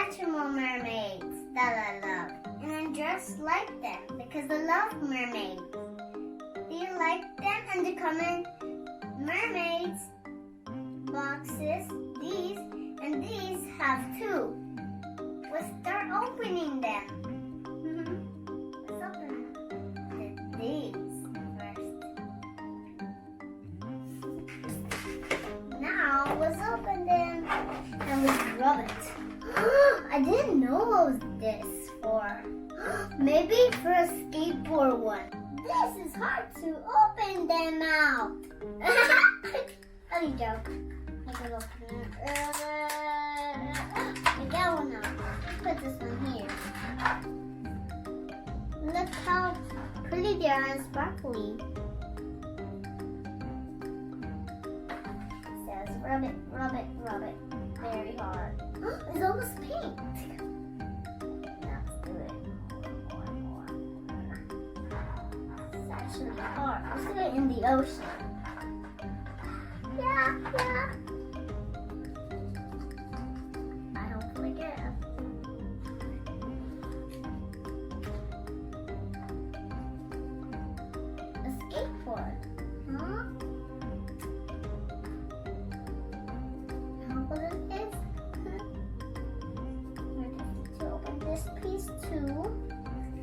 Hatchimal mermaids that I love. And I'm just like them because I love mermaids. Do you like them? And the comment mermaids boxes, these and these have two. Let's start opening them. Let's open these first. Now let's open them and let's rub it. I didn't know what was this for. Maybe for a skateboard one. This is hard to open them out. Let me joke. I can open it. I got one out. Let's put this one here. Look how pretty they are and sparkly. It says rub it, rub it, rub it. Very hard. It's almost pink. Let's do it. More. It's actually hard. Let's do it in the ocean. Yeah. I hopefully get it. A skateboard. Huh? How about this? We're going to open this piece too.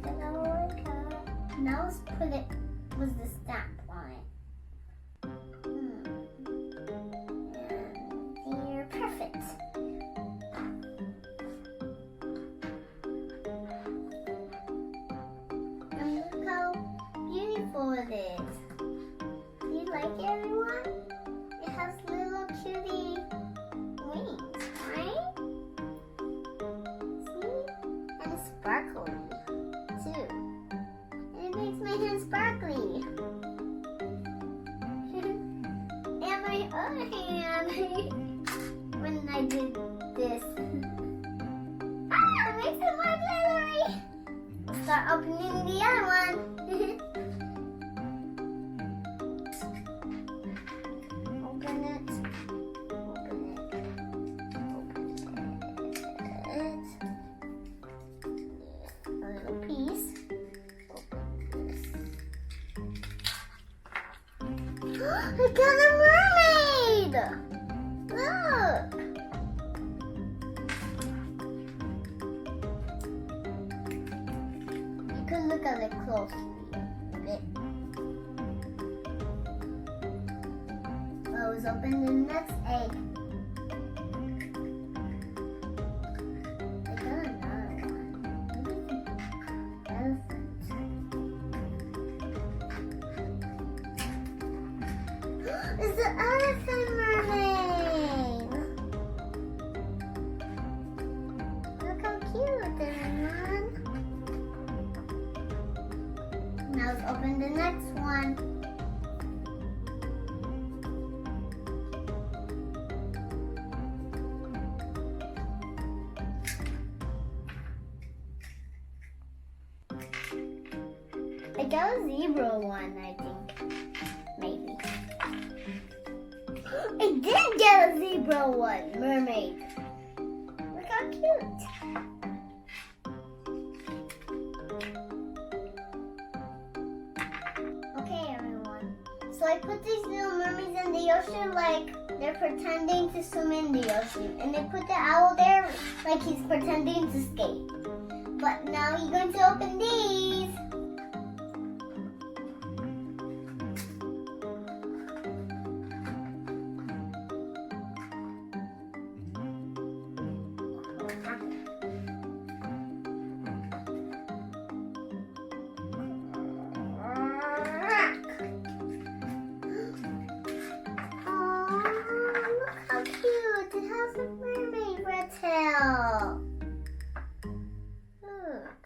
Then I will work out. Now let's put it with the stamp on it. And they're perfect. And look how beautiful it is. Do you like it, everyone? It has little cutie wings, right? See? And it's sparkly, too. And it makes my hand sparkly. And my other hand, when I did this. It makes it more glittery. Let's start opening the other one. Open it. A little piece. Open this. I got a mermaid! Look! You can look at it closely a bit. Let's open the next egg. I got another one. Elephant. It's the elephant mermaid. Look how cute, everyone. Now let's open the next one. I got a zebra one, I think. Maybe. I did get a zebra one, mermaid. Look how cute. Okay, everyone. So I put these little mermaids in the ocean like they're pretending to swim in the ocean. And they put the owl there like he's pretending to skate. But now you're going to open these. It has a mermaid red tail. Look.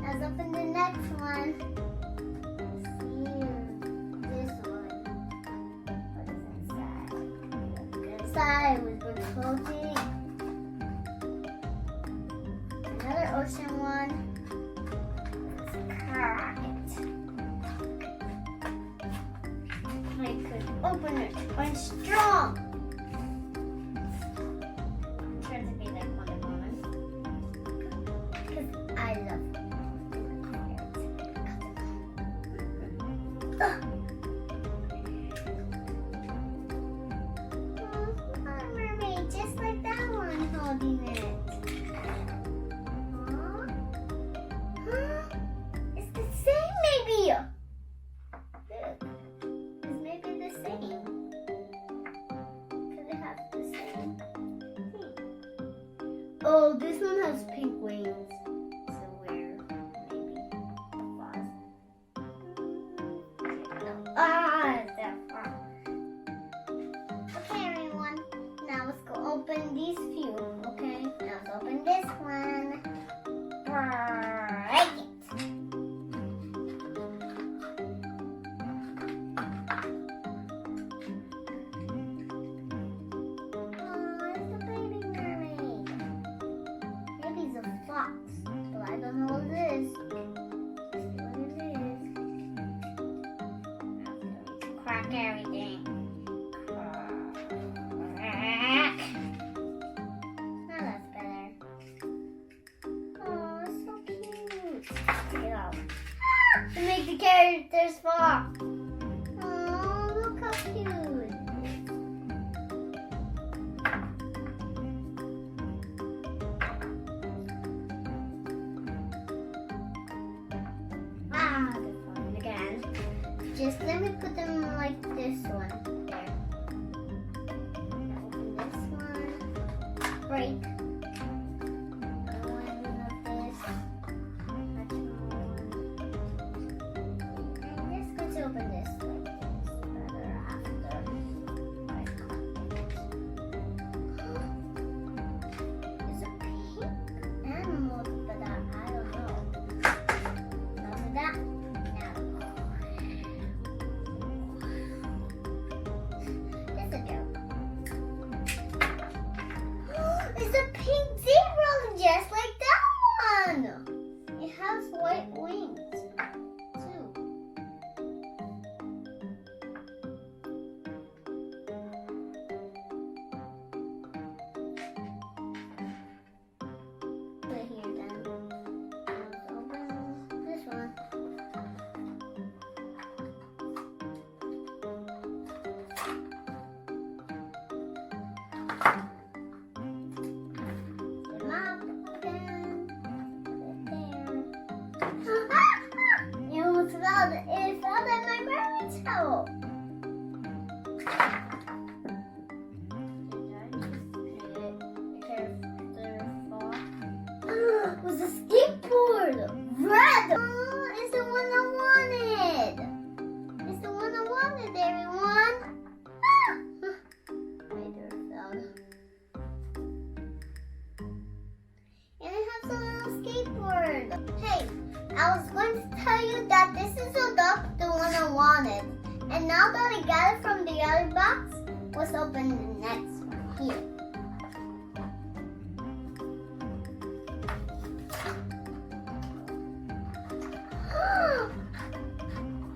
Let's open the next one. See this one. What is inside? Inside with the clothing. Another ocean one. Let's crack it. My goodness. open it. I'm strong. Try to be like Wonder Woman. Because I love mermaid, just like that one holding it. It's the same, maybe. Look, it's maybe the same. Could it have the same thing? Oh, this one has pink wings. So where? Maybe. Pause. Ah, it's that far. Okay, everyone. Now let's go open these few. Okay, now let's open this one. Break it. Oh, it's a baby mermaid. Maybe it's a fox, but I don't know what it is. Let's see what it is. Crack everything. Crack. Now that's better. Oh, it's so cute. Take it off. To make the characters fall. Oh, look how cute. Ah, they're falling again. Just let me put them like this one. There. Now open this one. Break. Another one of this. I'm just going to open this like this. Better after I cut it. It's a pink animal, but I don't know. Enough of that. Now. It's a joke. It's a pink zebra, just like that one. It has white wings, too. Put it here then. Let's open this one. Put them up again. Put it there. You almost fell. It fell in my mermaid's towel. It was a skateboard. Red. Oh, it's the one I wanted. It's the one I wanted, everyone. Later fell. And it has a little skateboard. Hey, I was going to tell you that this is a duck, the one I wanted. And now that I got it from the other box, let's open the next one here.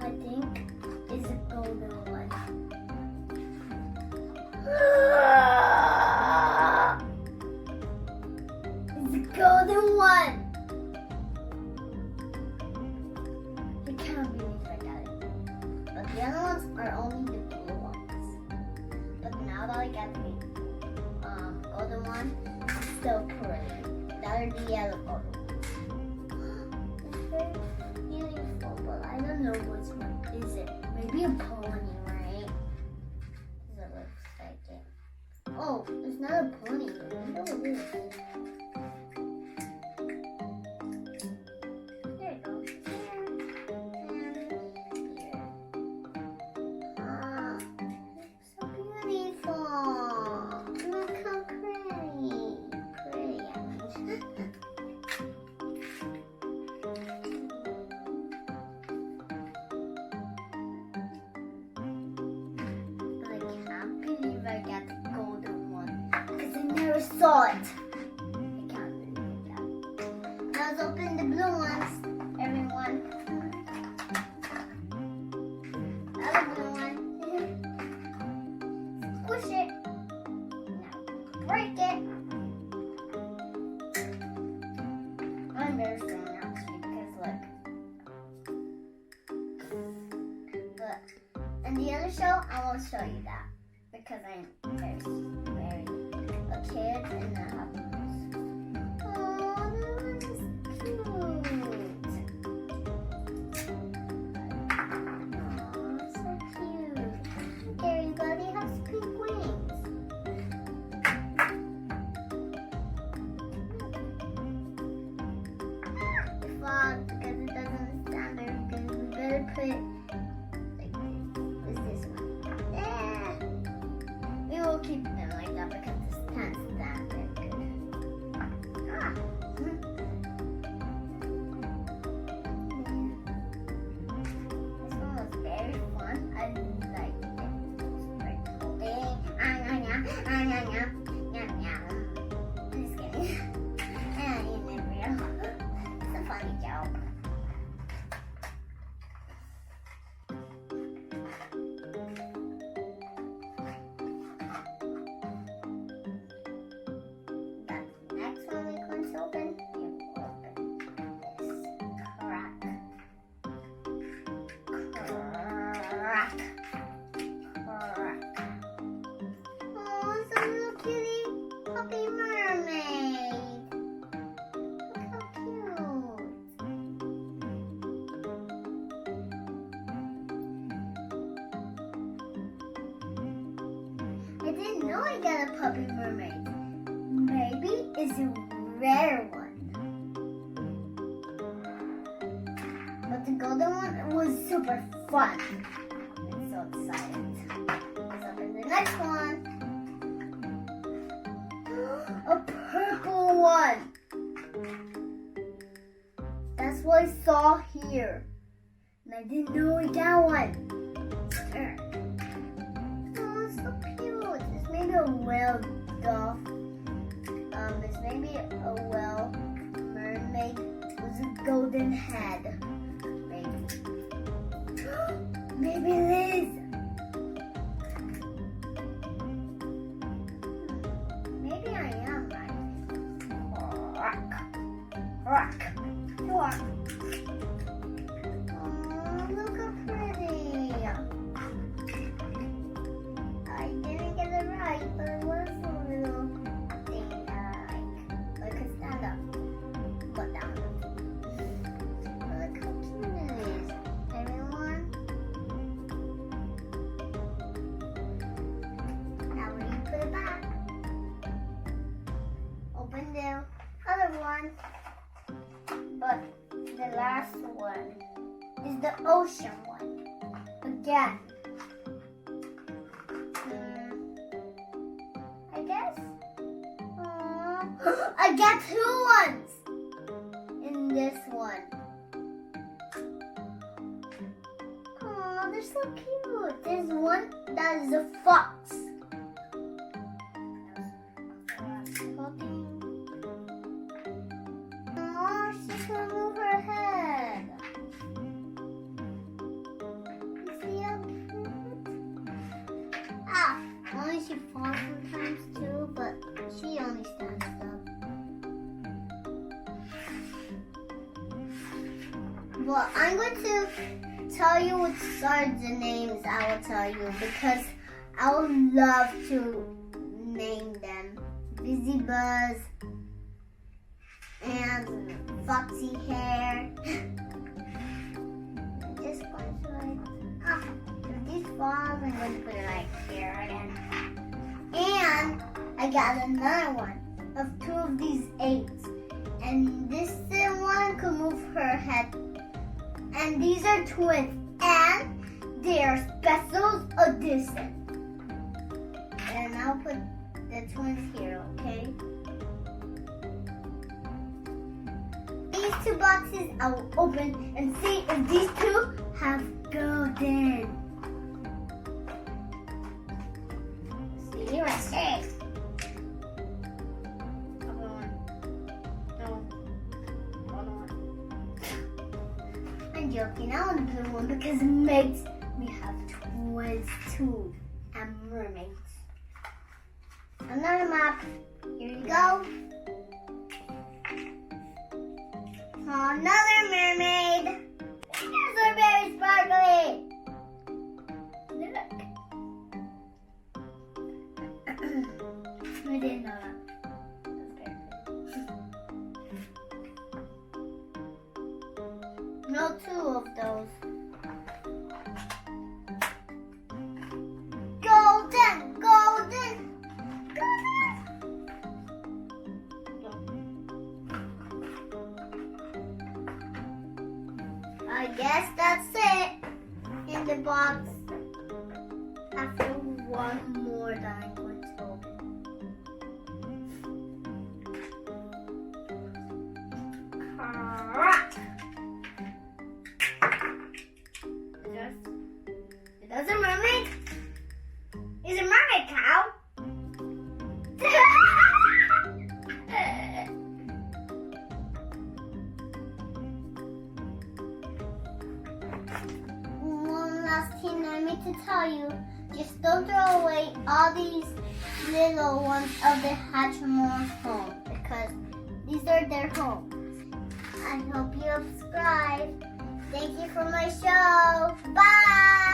I think it's a golden one. It's a golden one. I can't believe I got it. But the other ones are only the blue ones. But now that I got the golden one, it's so pretty. That are the yellow golden ones. It's very beautiful, but I don't know which one is it. Maybe a pony, right? Because it looks like it. Oh, it's not a pony. I wonder what it is. There you go. Here and here. Ah, so beautiful. Look how pretty. Pretty, I mean. I can't believe I got the golden one because I never saw it. I can't believe that. Now let's open the blue ones, everyone. Another blue one. show, I will show you that because I'm very a kid and I have oh, that is cute. Oh, so cute. Okay, everybody has pink wings. The frog, because it doesn't stand very good, we better put it like this one. Yeah. We will keep them like that because this can't stand very good. Ah. This one was very fun. I liked it. Just kidding. And you never know. It's a funny joke. That's the next one we're going to open. You open this. Crack. Crack. Crack. Oh, it's a little cutie puppy mermaid. Look how cute. I didn't know I got a puppy mermaid. Maybe it's a rare one. But the golden one was super fun. I'm so excited. Let's open the next one. A purple one. That's what I saw here. And I didn't know I got one. Oh, it's so cute. It's maybe a whale doll. It's maybe a whale mermaid with a golden head. Maybe. Maybe it is. Maybe I am right. Rock. Rock. Rock. Oh, look how pretty. I didn't get it right, but it was a little thing that I like. I could stand up, put down. Look how cute it is. Everyone. Now we put it back. Open the other one. But the last one is the ocean one. Again. I guess. I got two ones in this one. Oh, they're so cute. There's one that is a fox. Oh, she can move her head. See how cute? Ah, only she falls sometimes too, but she only stands up. Well, I'm going to tell you which are the names I will tell you because I would love to name them. Busy Buzz and Foxy Hair. This one's like, if these falls, I'm going to put it like here again. And I got another one of two of these eights. And this one could move her head. And these are twins. And they are special edition. And I'll put the twins here, okay? These two boxes I will open and see if these two have golden. See, let's see. I'm joking. I want the blue one because it makes me have twins too and mermaids. Another map. Here you go. Another mermaid. These are very sparkly. Look. didn't know that. No, two of those. Golden, golden, golden. I guess that's it in the box. After one more that I'm going to open. Is that a mermaid? Is a mermaid cow? One last thing I need to tell you. Just don't throw away all these little ones of the Hatchimals home because these are their homes. I hope you subscribe. Thank you for my show. Bye.